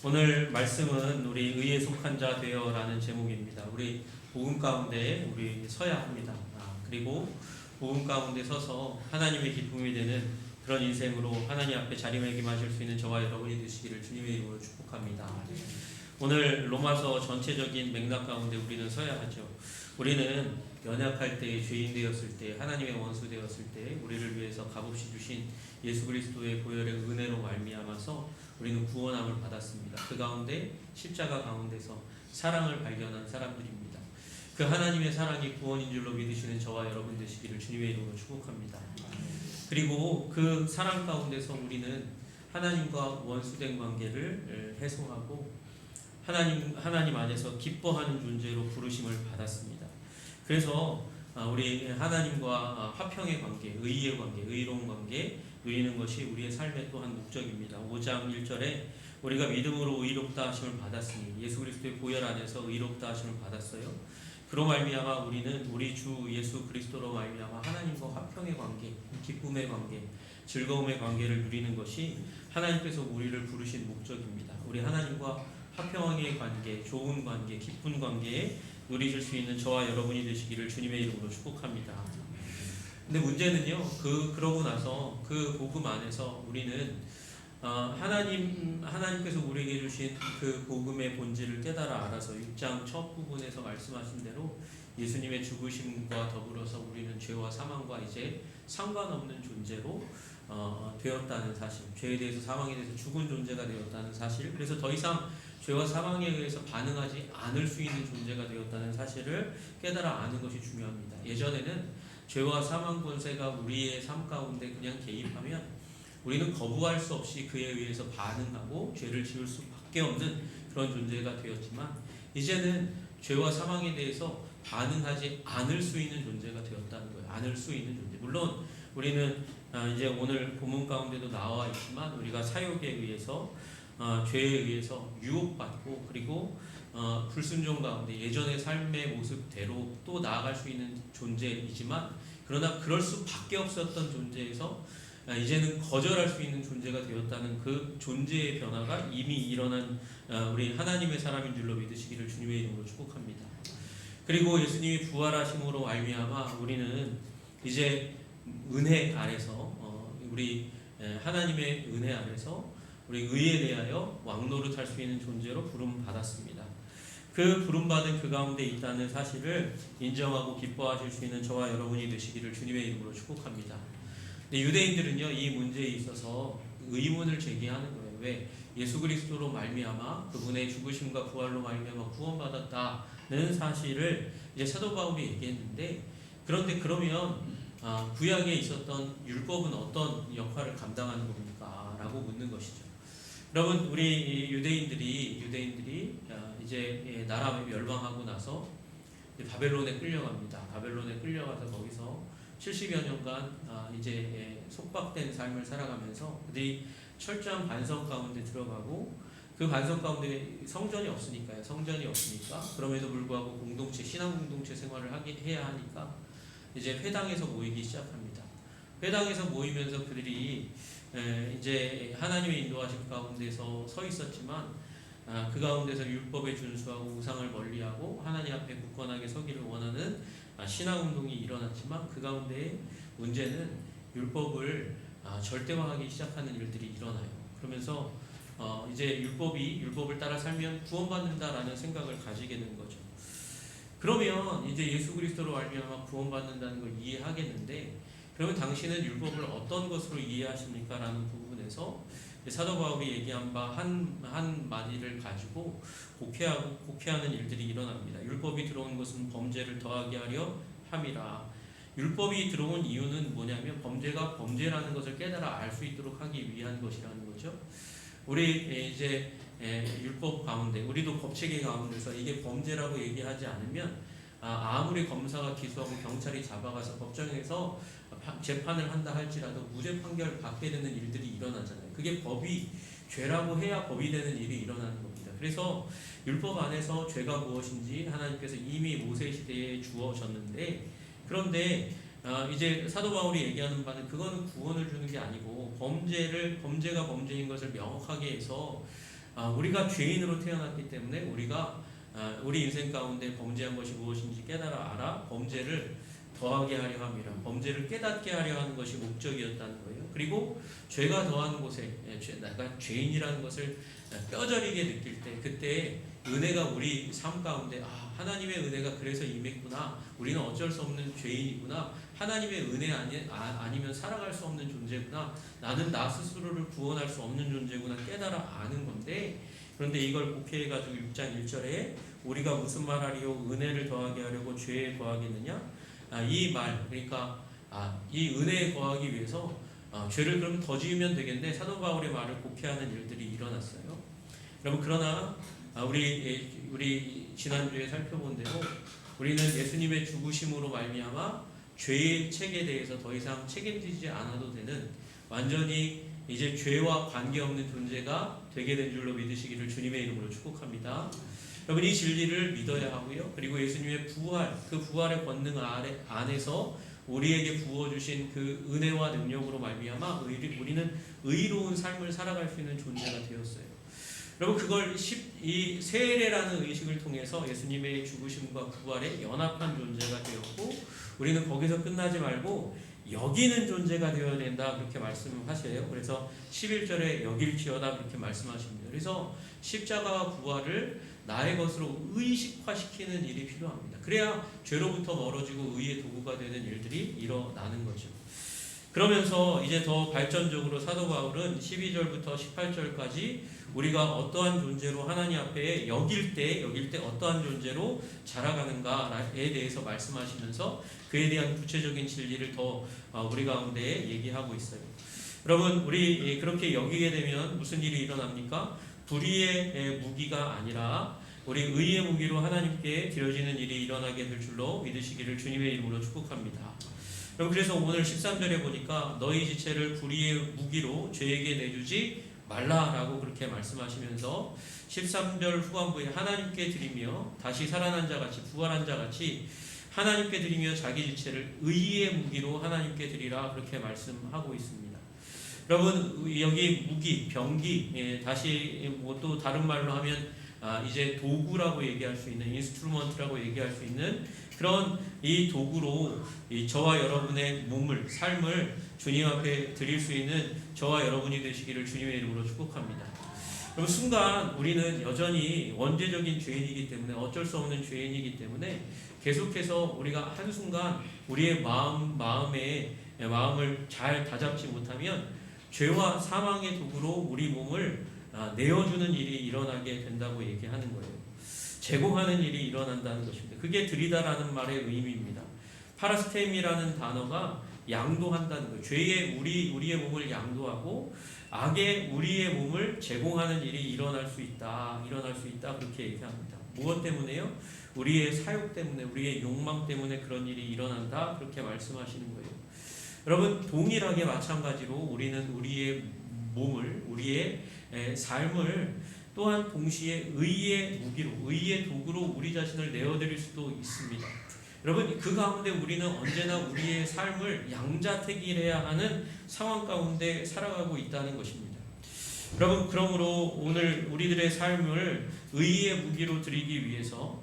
오늘 말씀은 우리 의에 속한 자 되어라는 제목입니다. 우리 복음 가운데 우리 서야 합니다. 그리고 복음 가운데 서서 하나님의 기쁨이 되는 그런 인생으로 하나님 앞에 자리매김하실 수 있는 저와 여러분이 되시기를 주님의 이름으로 축복합니다. 오늘 로마서 전체적인 맥락 가운데 우리는 서야 하죠. 우리는 연약할 때, 죄인 되었을 때, 하나님의 원수 되었을 때 우리를 위해서 값없이 주신 예수 그리스도의 보혈의 은혜로 말미암아서 우리는 구원함을 받았습니다. 그 가운데 십자가 가운데서 사랑을 발견한 사람들입니다. 그 하나님의 사랑이 구원인 줄로 믿으시는 저와 여러분 되시기를 주님의 이름으로 축복합니다. 그리고 그 사랑 가운데서 우리는 하나님과 원수된 관계를 해소하고 하나님 안에서 기뻐하는 존재로 부르심을 받았습니다. 그래서 우리 하나님과 화평의 관계, 의의 관계, 의로운 관계 누리는 것이 우리의 삶의 또한 목적입니다. 5장 1절에 우리가 믿음으로 의롭다 하심을 받았으니 예수 그리스도의 보혈 안에서 의롭다 하심을 받았어요. 그로 말미암아 우리는 우리 주 예수 그리스도로 말미암아 하나님과 화평의 관계, 기쁨의 관계, 즐거움의 관계를 누리는 것이 하나님께서 우리를 부르신 목적입니다. 우리 하나님과 화평의 관계, 좋은 관계, 기쁜 관계에 누리실 수 있는 저와 여러분이 되시기를 주님의 이름으로 축복합니다. 근데 문제는요, 그러고 나서 그 복음 안에서 우리는 하나님께서 우리에게 주신 그 복음의 본질을 깨달아 알아서 6장 첫 부분에서 말씀하신 대로 예수님의 죽으심과 더불어서 우리는 죄와 사망과 이제 상관없는 존재로 되었다는 사실, 죄에 대해서 사망에 대해서 죽은 존재가 되었다는 사실, 그래서 더 이상 죄와 사망에 의해서 반응하지 않을 수 있는 존재가 되었다는 사실을 깨달아 아는 것이 중요합니다. 예전에는 죄와 사망 권세가 우리의 삶 가운데 그냥 개입하면 우리는 거부할 수 없이 그에 의해서 반응하고 죄를 지을 수밖에 없는 그런 존재가 되었지만 이제는 죄와 사망에 대해서 반응하지 않을 수 있는 존재가 되었다는 거예요. 않을 수 있는 존재. 물론 우리는 이제 오늘 본문 가운데도 나와 있지만 우리가 사욕에 의해서 죄에 의해서 유혹받고 그리고 불순종 가운데 예전의 삶의 모습대로 또 나아갈 수 있는 존재이지만 그러나 그럴 수밖에 없었던 존재에서 이제는 거절할 수 있는 존재가 되었다는 그 존재의 변화가 이미 일어난 우리 하나님의 사람인 줄로 믿으시기를 주님의 이름으로 축복합니다. 그리고 예수님이 부활하심으로 말미암아 우리는 이제 은혜 아래서 우리 하나님의 은혜 아래서 우리 의에 대하여 왕노릇할 수 있는 존재로 부름 받았습니다. 그 부름받은 그 가운데 있다는 사실을 인정하고 기뻐하실 수 있는 저와 여러분이 되시기를 주님의 이름으로 축복합니다. 근데 유대인들은요, 이 문제에 있어서 의문을 제기하는 거예요. 왜? 예수 그리스도로 말미암아 그분의 죽으심과 부활로 말미암아 구원받았다는 사실을 이제 사도 바울이 얘기했는데, 그런데 그러면 구약에 있었던 율법은 어떤 역할을 감당하는 겁니까? 라고 묻는 것이죠. 여러분, 우리 유대인들이 이제 나라 멸망하고 나서 바벨론에 끌려갑니다. 바벨론에 끌려가서 거기서 70여 년간 이제 속박된 삶을 살아가면서 그들이 철저한 반석 가운데 들어가고 그 반석 가운데 성전이 없으니까 그럼에도 불구하고 신앙 공동체 생활을 해야 하니까 이제 회당에서 모이기 시작합니다. 회당에서 모이면서 그들이 이제 하나님의 인도하심 가운데서 서 있었지만 그 가운데서 율법에 준수하고 우상을 멀리하고 하나님 앞에 굳건하게 서기를 원하는 신앙운동이 일어났지만 그 가운데 문제는 율법을 절대화하기 시작하는 일들이 일어나요. 그러면서 이제 율법을 따라 살면 구원받는다라는 생각을 가지게 된 거죠. 그러면 이제 예수 그리스도로 말미암아 구원받는다는 걸 이해하겠는데, 그러면 당신은 율법을 어떤 것으로 이해하십니까? 라는 부분에서 사도 바울이 얘기한 바 한 마디를 가지고 곡해하는 일들이 일어납니다. 율법이 들어온 것은 범죄를 더하게 하려 함이라. 율법이 들어온 이유는 뭐냐면 범죄가 범죄라는 것을 깨달아 알 수 있도록 하기 위한 것이라는 거죠. 우리 이제 율법 가운데, 우리도 법체계 가운데서 이게 범죄라고 얘기하지 않으면 아무리 검사가 기소하고 경찰이 잡아가서 법정에서 재판을 한다 할지라도 무죄 판결 받게 되는 일들이 일어나잖아요. 그게 죄라고 해야 법이 되는 일이 일어나는 겁니다. 그래서 율법 안에서 죄가 무엇인지 하나님께서 이미 모세 시대에 주어졌는데, 그런데 이제 사도 바울이 얘기하는 바는 그거는 구원을 주는 게 아니고 범죄가 범죄인 것을 명확하게 해서 우리가 죄인으로 태어났기 때문에 우리 인생 가운데 범죄한 것이 무엇인지 깨달아 알아 범죄를 더하게 하려 함이라. 범죄를 깨닫게 하려 하는 것이 목적이었다는 거예요. 그리고 죄가 더한 곳에 내가 죄인이라는 것을 뼈저리게 느낄 때 그때 은혜가 우리 삶 가운데 하나님의 은혜가 그래서 임했구나. 우리는 어쩔 수 없는 죄인이구나. 하나님의 은혜 아니면 살아갈 수 없는 존재구나. 나는 나 스스로를 구원할 수 없는 존재구나 깨달아 아는 건데, 그런데 이걸 복해해가지고 6장 1절에 우리가 무슨 말하리요? 은혜를 더하게 하려고 죄에 더하겠느냐? 이 말, 그러니까 이 은혜에 거하기 위해서 죄를 그럼 더 지으면 되겠네. 사도 바울의 말을 복해하는 일들이 일어났어요. 여러분, 그러나 우리 지난주에 살펴본 대로 우리는 예수님의 죽으심으로 말미암아 죄의 책에 대해서 더 이상 책임지지 않아도 되는 완전히 이제 죄와 관계없는 존재가 되게 된 줄로 믿으시기를 주님의 이름으로 축복합니다. 여러분, 이 진리를 믿어야 하고요. 그리고 예수님의 부활, 그 부활의 권능 안에서 우리에게 부어주신 그 은혜와 능력으로 말미암아 우리는 의로운 삶을 살아갈 수 있는 존재가 되었어요. 여러분, 그걸 이 세례라는 의식을 통해서 예수님의 죽으심과 부활에 연합한 존재가 되었고, 우리는 거기서 끝나지 말고 여기는 존재가 되어야 된다 그렇게 말씀하셔요. 그래서 11절에 여길지어다 그렇게 말씀하십니다. 그래서 십자가와 부활을 나의 것으로 의식화시키는 일이 필요합니다. 그래야 죄로부터 멀어지고 의의 도구가 되는 일들이 일어나는 거죠. 그러면서 이제 더 발전적으로 사도 바울은 12절부터 18절까지 우리가 어떠한 존재로 하나님 앞에 여길 때 어떠한 존재로 자라가는가에 대해서 말씀하시면서 그에 대한 구체적인 진리를 더 우리 가운데 얘기하고 있어요. 여러분, 우리 그렇게 여기게 되면 무슨 일이 일어납니까? 불의의 무기가 아니라 우리 의의 무기로 하나님께 드려지는 일이 일어나게 될 줄로 믿으시기를 주님의 이름으로 축복합니다. 여러분, 그래서 오늘 13절에 보니까 너희 지체를 불의의 무기로 죄에게 내주지 말라라고 그렇게 말씀하시면서 13절 후반부에 하나님께 드리며 다시 살아난 자같이 부활한 자같이 하나님께 드리며 자기 지체를 의의 무기로 하나님께 드리라 그렇게 말씀하고 있습니다. 여러분, 여기 무기, 병기, 다시 또 다른 말로 하면 이제 도구라고 얘기할 수 있는 인스트루먼트라고 얘기할 수 있는 그런 이 도구로 저와 여러분의 몸을, 삶을 주님 앞에 드릴 수 있는 저와 여러분이 되시기를 주님의 이름으로 축복합니다. 그럼 순간 우리는 여전히 원죄적인 죄인이기 때문에 어쩔 수 없는 죄인이기 때문에 계속해서 우리가 한순간 우리의 마음을 잘 다잡지 못하면 죄와 사망의 도구로 우리 몸을 내어주는 일이 일어나게 된다고 얘기하는 거예요. 제공하는 일이 일어난다는 것입니다. 그게 드리다라는 말의 의미입니다. 파라스템이라는 단어가 양도한다는 거예요. 죄의 우리의 몸을 양도하고 악의 우리의 몸을 제공하는 일이 일어날 수 있다 그렇게 얘기합니다. 무엇 때문에요? 우리의 사욕 때문에, 우리의 욕망 때문에 그런 일이 일어난다 그렇게 말씀하시는 거예요. 여러분, 동일하게 마찬가지로 우리는 우리의 몸을, 우리의 삶을 또한 동시에 의의 무기로, 의의 도구로 우리 자신을 내어드릴 수도 있습니다. 여러분, 그 가운데 우리는 언제나 우리의 삶을 양자택일해야 하는 상황 가운데 살아가고 있다는 것입니다. 여러분, 그러므로 오늘 우리들의 삶을 의의 무기로 드리기 위해서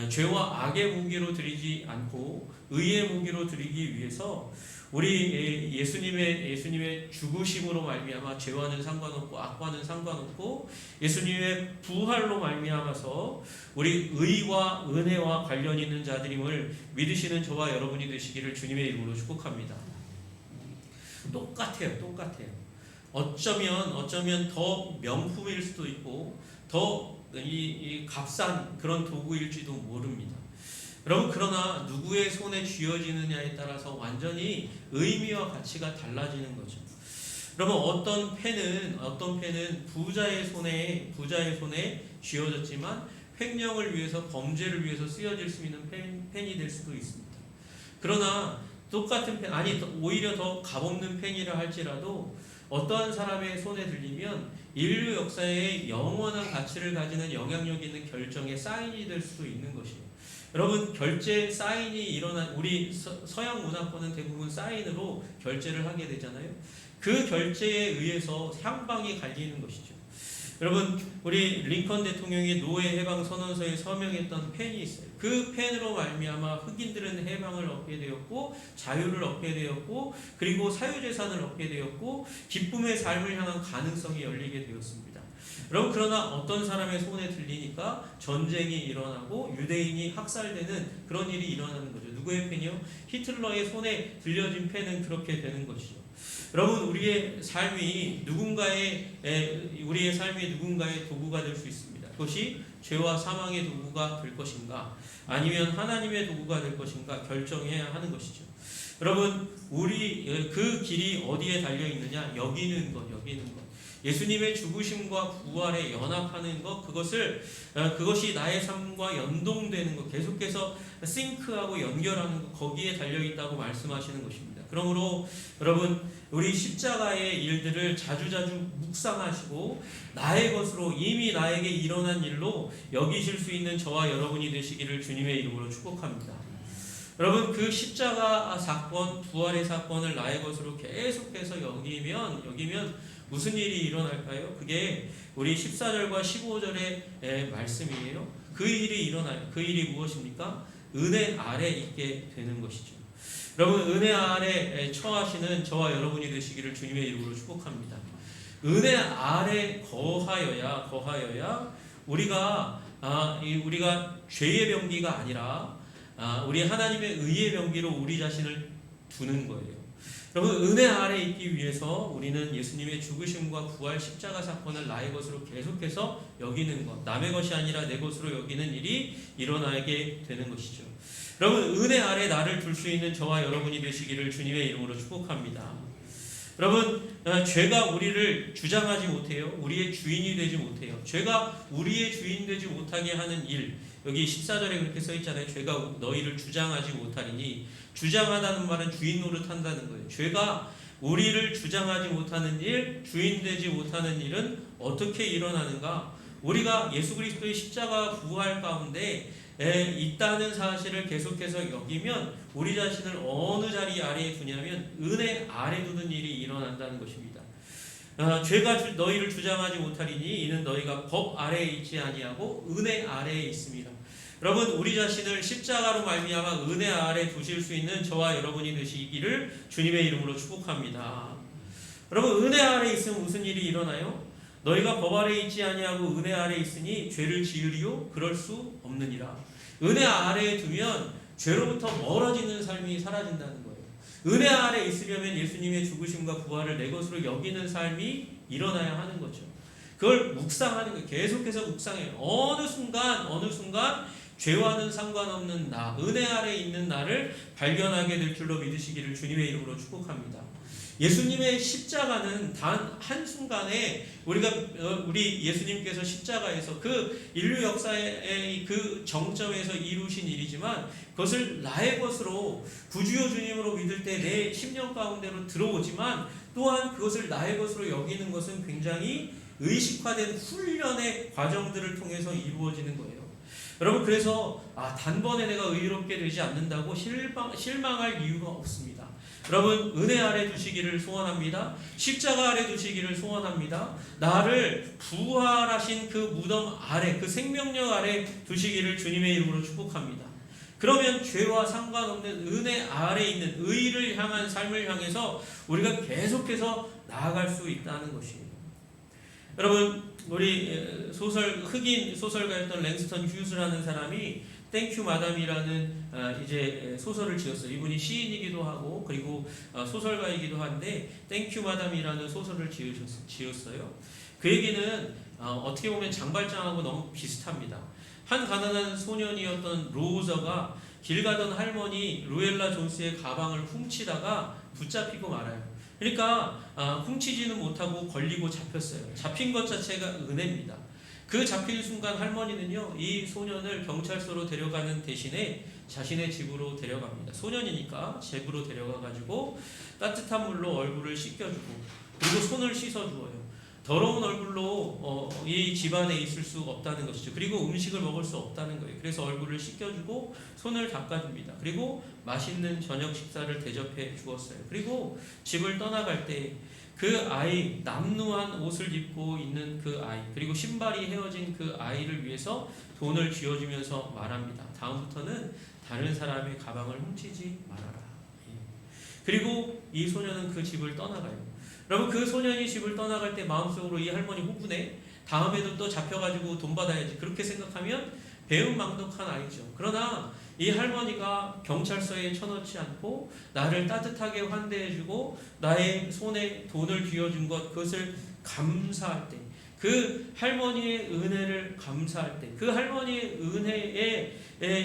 죄와 악의 무기로 드리지 않고 의의 무기로 드리기 위해서 우리 예수님의 죽으심으로 말미암아 죄와는 상관없고 악과는 상관없고 예수님의 부활로 말미암아서 우리 의와 은혜와 관련 있는 자들임을 믿으시는 저와 여러분이 되시기를 주님의 이름으로 축복합니다. 똑같아요. 어쩌면 더 명품일 수도 있고 더 이 값싼 그런 도구일지도 모릅니다. 여러분, 그러나 누구의 손에 쥐어지느냐에 따라서 완전히 의미와 가치가 달라지는 거죠. 여러분, 어떤 펜은 부자의 손에 쥐어졌지만 횡령을 위해서, 범죄를 위해서 쓰여질 수 있는 펜이 될 수도 있습니다. 그러나 똑같은 펜, 오히려 더 값없는 펜이라 할지라도 어떠한 사람의 손에 들리면 인류 역사에 영원한 가치를 가지는 영향력 있는 결정의 사인이 될 수도 있는 것이에요. 여러분, 결제 사인이 일어난 우리 서양 문화권은 대부분 사인으로 결제를 하게 되잖아요. 그 결제에 의해서 향방이 갈리는 것이죠. 여러분, 우리 링컨 대통령이 노예 해방 선언서에 서명했던 펜이 있어요. 그 펜으로 말미암아 흑인들은 해방을 얻게 되었고, 자유를 얻게 되었고, 그리고 사유재산을 얻게 되었고, 기쁨의 삶을 향한 가능성이 열리게 되었습니다. 여러분, 그러나 어떤 사람의 손에 들리니까 전쟁이 일어나고 유대인이 학살되는 그런 일이 일어나는 거죠. 누구의 펜이요? 히틀러의 손에 들려진 펜은 그렇게 되는 것이죠. 여러분, 우리의 삶이 누군가의 도구가 될 수 있습니다. 그것이 죄와 사망의 도구가 될 것인가, 아니면 하나님의 도구가 될 것인가 결정해야 하는 것이죠. 여러분, 그 길이 어디에 달려 있느냐? 여기는 것. 예수님의 죽으심과 부활에 연합하는 것, 그것이 나의 삶과 연동되는 것, 계속해서 싱크하고 연결하는 것, 거기에 달려 있다고 말씀하시는 것입니다. 그러므로 여러분, 우리 십자가의 일들을 자주자주 묵상하시고 나의 것으로, 이미 나에게 일어난 일로 여기실 수 있는 저와 여러분이 되시기를 주님의 이름으로 축복합니다. 여러분, 그 십자가 사건, 부활의 사건을 나의 것으로 계속해서 여기면 무슨 일이 일어날까요? 그게 우리 14절과 15절의 말씀이에요. 그 일이 일어나요. 그 일이 무엇입니까? 은혜 아래 있게 되는 것이죠. 여러분, 은혜 아래 처하시는 저와 여러분이 되시기를 주님의 이름으로 축복합니다. 은혜 아래 거하여야 우리가 죄의 병기가 아니라 우리 하나님의 의의 병기로 우리 자신을 두는 거예요. 여러분, 은혜 아래 있기 위해서 우리는 예수님의 죽으심과 부활 십자가 사건을 나의 것으로 계속해서 여기는 것, 남의 것이 아니라 내 것으로 여기는 일이 일어나게 되는 것이죠. 여러분, 은혜 아래 나를 둘 수 있는 저와 여러분이 되시기를 주님의 이름으로 축복합니다. 여러분, 죄가 우리를 주장하지 못해요. 우리의 주인이 되지 못해요. 죄가 우리의 주인 되지 못하게 하는 일, 여기 14절에 그렇게 써 있잖아요. 죄가 너희를 주장하지 못하리니, 주장하다는 말은 주인 노릇한다는 거예요. 죄가 우리를 주장하지 못하는 일, 주인 되지 못하는 일은 어떻게 일어나는가? 우리가 예수 그리스도의 십자가 부활 가운데 있다는 사실을 계속해서 여기면 우리 자신을 어느 자리 아래에 두냐면 은혜 아래 두는 일이 일어난다는 것입니다. 죄가 너희를 주장하지 못하리니 이는 너희가 법 아래에 있지 아니하고 은혜 아래에 있습니다. 여러분, 우리 자신을 십자가로 말미암아 은혜 아래 두실 수 있는 저와 여러분이 되시기를 주님의 이름으로 축복합니다. 여러분, 은혜 아래 있으면 무슨 일이 일어나요? 너희가 법 아래 있지 아니하고 은혜 아래 있으니 죄를 지으리요? 그럴 수 없느니라. 은혜 아래에 두면 죄로부터 멀어지는 삶이 사라진다는 거예요. 은혜 아래 있으려면 예수님의 죽으심과 부활을 내 것으로 여기는 삶이 일어나야 하는 거죠. 그걸 묵상하는 거예요. 계속해서 묵상해요. 어느 순간 죄와는 상관없는 나, 은혜 아래 있는 나를 발견하게 될 줄로 믿으시기를 주님의 이름으로 축복합니다. 예수님의 십자가는 단 한순간에 우리 예수님께서 십자가에서 그 인류 역사의 그 정점에서 이루신 일이지만 그것을 나의 것으로 구주요 주님으로 믿을 때 내 심령 가운데로 들어오지만 또한 그것을 나의 것으로 여기는 것은 굉장히 의식화된 훈련의 과정들을 통해서 이루어지는 거예요. 여러분, 그래서 단번에 내가 의롭게 되지 않는다고 실망할 이유가 없습니다. 여러분, 은혜 아래 두시기를 소원합니다. 십자가 아래 두시기를 소원합니다. 나를 부활하신 그 무덤 아래, 그 생명력 아래 두시기를 주님의 이름으로 축복합니다. 그러면 죄와 상관없는 은혜 아래 있는 의를 향한 삶을 향해서 우리가 계속해서 나아갈 수 있다는 것이에요. 여러분, 우리 흑인 소설가였던 랭스턴 휴즈라는 사람이 땡큐 마담이라는 이제 소설을 지었어요. 이분이 시인이기도 하고 그리고 소설가이기도 한데 땡큐 마담이라는 소설을 지었어요. 그 얘기는 어떻게 보면 장발장하고 너무 비슷합니다. 한 가난한 소년이었던 로저가 길 가던 할머니 루엘라 존스의 가방을 훔치다가 붙잡히고 말아요. 그러니까 훔치지는 못하고 걸리고 잡혔어요. 잡힌 것 자체가 은혜입니다. 그 잡힌 순간 할머니는요, 이 소년을 경찰서로 데려가는 대신에 자신의 집으로 데려갑니다. 소년이니까 집으로 데려가가지고 따뜻한 물로 얼굴을 씻겨주고 그리고 손을 씻어주어요. 더러운 얼굴로 이 집안에 있을 수 없다는 것이죠. 그리고 음식을 먹을 수 없다는 거예요. 그래서 얼굴을 씻겨주고 손을 닦아줍니다. 그리고 맛있는 저녁 식사를 대접해 주었어요. 그리고 집을 떠나갈 때 그 아이, 남루한 옷을 입고 있는 그 아이, 그리고 신발이 헤어진 그 아이를 위해서 돈을 쥐어주면서 말합니다. 다음부터는 다른 사람의 가방을 훔치지 말아라. 그리고 이 소년은 그 집을 떠나가요. 여러분, 그 소년이 집을 떠나갈 때 마음속으로 이 할머니 후분해. 다음에도 또 잡혀가지고 돈 받아야지. 그렇게 생각하면 배은망덕한 아이죠. 그러나 이 할머니가 경찰서에 쳐넣지 않고 나를 따뜻하게 환대해주고 나의 손에 돈을 쥐어준 것, 그것을 감사할 때, 그 할머니의 은혜를 감사할 때, 그 할머니의 은혜에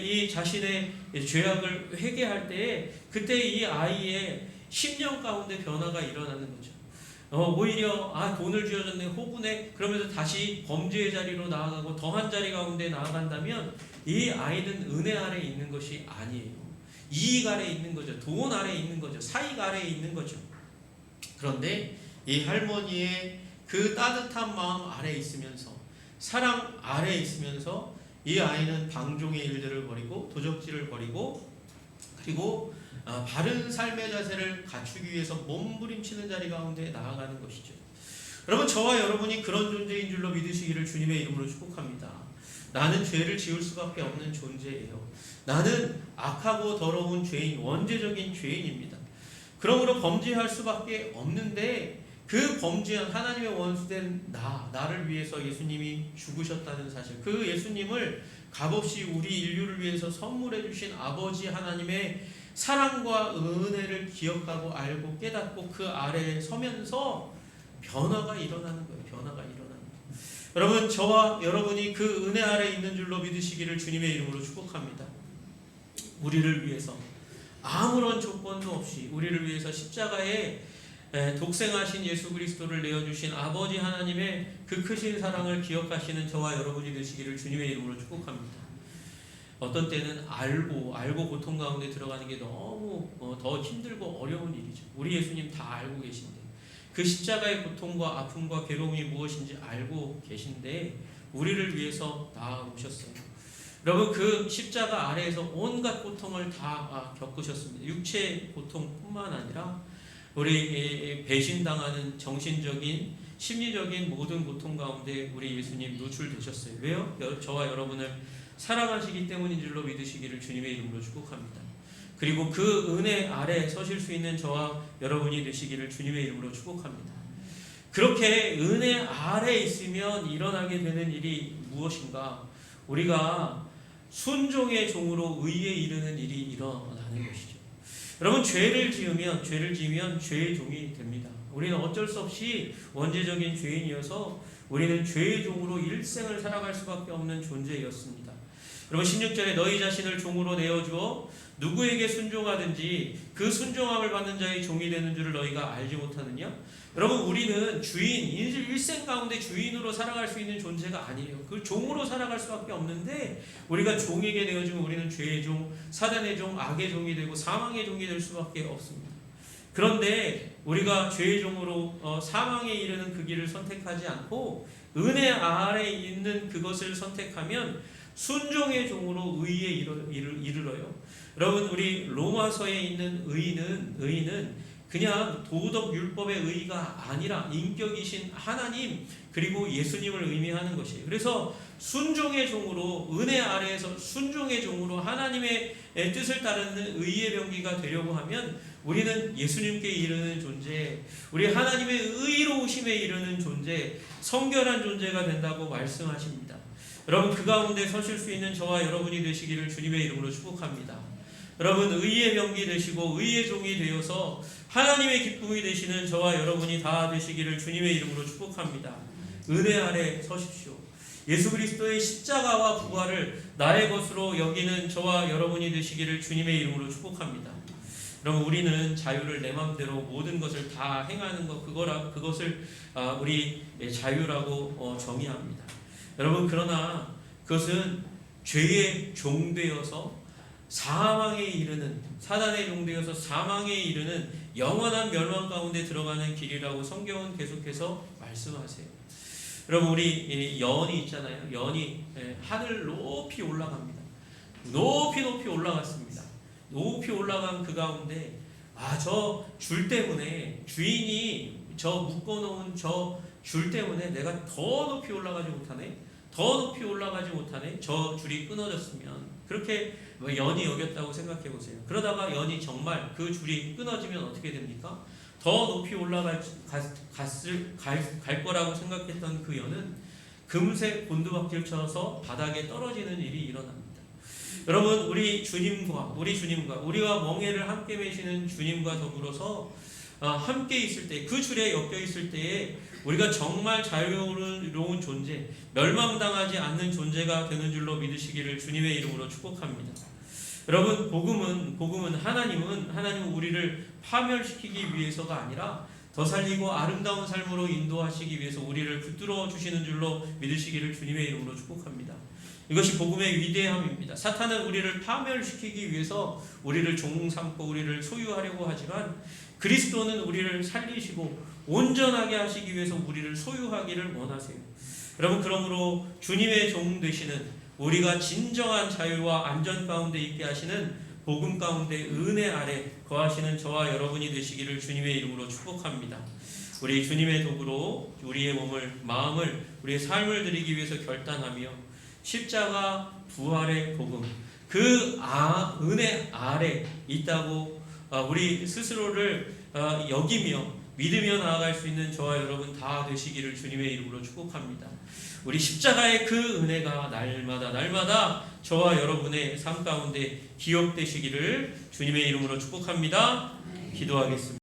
이 자신의 죄악을 회개할 때에 그때 이 아이의 심령 가운데 변화가 일어나는 거죠. 오히려 돈을 쥐어줬네, 호구네, 그러면서 다시 범죄의 자리로 나아가고 더한 자리 가운데 나아간다면 이 아이는 은혜 아래에 있는 것이 아니에요. 이익 아래에 있는 거죠. 돈 아래에 있는 거죠. 사익 아래에 있는 거죠. 그런데 이 할머니의 그 따뜻한 마음 아래에 있으면서, 사랑 아래에 있으면서 이 아이는 방종의 일들을 버리고 도적질을 버리고, 그리고 바른 삶의 자세를 갖추기 위해서 몸부림치는 자리 가운데 나아가는 것이죠. 여러분, 저와 여러분이 그런 존재인 줄로 믿으시기를 주님의 이름으로 축복합니다. 나는 죄를 지을 수밖에 없는 존재예요. 나는 악하고 더러운 죄인, 원죄적인 죄인입니다. 그러므로 범죄할 수밖에 없는데 그 범죄한 하나님의 원수된 나를 위해서 예수님이 죽으셨다는 사실, 그 예수님을 값없이 우리 인류를 위해서 선물해 주신 아버지 하나님의 사랑과 은혜를 기억하고 알고 깨닫고 그 아래에 서면서 변화가 일어나는 거예요. 변화가 일어나는 거예요. 여러분, 저와 여러분이 그 은혜 아래에 있는 줄로 믿으시기를 주님의 이름으로 축복합니다. 우리를 위해서 아무런 조건도 없이 우리를 위해서 십자가에 독생하신 예수 그리스도를 내어주신 아버지 하나님의 그 크신 사랑을 기억하시는 저와 여러분이 되시기를 주님의 이름으로 축복합니다. 어떤 때는 알고 고통 가운데 들어가는 게 너무 더 힘들고 어려운 일이죠. 우리 예수님 다 알고 계신데, 그 십자가의 고통과 아픔과 괴로움이 무엇인지 알고 계신데 우리를 위해서 나아오셨어요. 여러분, 그 십자가 아래에서 온갖 고통을 다 겪으셨습니다. 육체의 고통뿐만 아니라 우리 배신당하는 정신적인, 심리적인 모든 고통 가운데 우리 예수님 노출되셨어요. 왜요? 저와 여러분을 사랑하시기 때문인 줄로 믿으시기를 주님의 이름으로 축복합니다. 그리고 그 은혜 아래 서실 수 있는 저와 여러분이 되시기를 주님의 이름으로 축복합니다. 그렇게 은혜 아래 있으면 일어나게 되는 일이 무엇인가? 우리가 순종의 종으로 의에 이르는 일이 일어나는 것이죠. 여러분, 죄를 지으면 죄의 종이 됩니다. 우리는 어쩔 수 없이 원죄적인 죄인이어서 우리는 죄의 종으로 일생을 살아갈 수밖에 없는 존재였습니다. 여러분, 16절에 너희 자신을 종으로 내어주어 누구에게 순종하든지 그 순종함을 받는 자의 종이 되는 줄을 너희가 알지 못하느냐? 여러분, 우리는 일생 가운데 주인으로 살아갈 수 있는 존재가 아니에요. 그 종으로 살아갈 수밖에 없는데 우리가 종에게 내어주면 우리는 죄의 종, 사단의 종, 악의 종이 되고 사망의 종이 될 수밖에 없습니다. 그런데 우리가 죄의 종으로 사망에 이르는 그 길을 선택하지 않고 은혜 아래에 있는 그것을 선택하면 순종의 종으로 의에 이르러요. 여러분, 우리 로마서에 있는 의인은 그냥 도덕 율법의 의가 아니라 인격이신 하나님 그리고 예수님을 의미하는 것이에요. 그래서 순종의 종으로, 은혜 아래에서 순종의 종으로 하나님의 뜻을 따르는 의의 병기가 되려고 하면 우리는 예수님께 이르는 존재, 우리 하나님의 의로우심에 이르는 존재, 성결한 존재가 된다고 말씀하십니다. 여러분, 그 가운데 서실 수 있는 저와 여러분이 되시기를 주님의 이름으로 축복합니다. 여러분, 의의 병기 되시고 의의 종이 되어서 하나님의 기쁨이 되시는 저와 여러분이 다 되시기를 주님의 이름으로 축복합니다. 은혜 아래 서십시오. 예수 그리스도의 십자가와 부활을 나의 것으로 여기는 저와 여러분이 되시기를 주님의 이름으로 축복합니다. 여러분, 우리는 자유를 내 마음대로 모든 것을 다 행하는 것, 그것을 우리 자유라고 정의합니다. 여러분, 그러나 그것은 죄의 종되어서 사망에 이르는, 사단의 종되어서 사망에 이르는 영원한 멸망 가운데 들어가는 길이라고 성경은 계속해서 말씀하세요. 여러분, 우리 연이 있잖아요. 연이 하늘 높이 올라갑니다. 높이 올라갔습니다. 높이 올라간 그 가운데 저 줄 때문에 주인이 저 묶어놓은 저 줄 때문에 내가 더 높이 올라가지 못하네. 더 높이 올라가지 못하네. 저 줄이 끊어졌으면 그렇게 연이 여겼다고 생각해 보세요. 그러다가 연이 정말 그 줄이 끊어지면 어떻게 됩니까? 더 높이 올라갈 거라고 생각했던 그 연은 금세 곤두박질 쳐서 바닥에 떨어지는 일이 일어납니다. 여러분, 우리 주님과 우리와 멍에를 함께 매시는 주님과 더불어서 함께 있을 때, 그 줄에 엮여 있을 때에 우리가 정말 자유로운 존재, 멸망당하지 않는 존재가 되는 줄로 믿으시기를 주님의 이름으로 축복합니다. 여러분, 복음은 하나님은 우리를 파멸시키기 위해서가 아니라 더 살리고 아름다운 삶으로 인도하시기 위해서 우리를 붙들어 주시는 줄로 믿으시기를 주님의 이름으로 축복합니다. 이것이 복음의 위대함입니다. 사탄은 우리를 파멸시키기 위해서 우리를 종 삼고 우리를 소유하려고 하지만 그리스도는 우리를 살리시고 온전하게 하시기 위해서 우리를 소유하기를 원하세요. 여러분, 그러므로 주님의 종 되시는 우리가 진정한 자유와 안전 가운데 있게 하시는 복음 가운데 은혜 아래 거하시는 저와 여러분이 되시기를 주님의 이름으로 축복합니다. 우리 주님의 도구로 우리의 몸을, 마음을, 우리의 삶을 드리기 위해서 결단하며 십자가 부활의 복음, 그 은혜 아래 있다고 우리 스스로를 여기며 믿으며 나아갈 수 있는 저와 여러분 다 되시기를 주님의 이름으로 축복합니다. 우리 십자가의 그 은혜가 날마다 저와 여러분의 삶 가운데 기억되시기를 주님의 이름으로 축복합니다. 기도하겠습니다.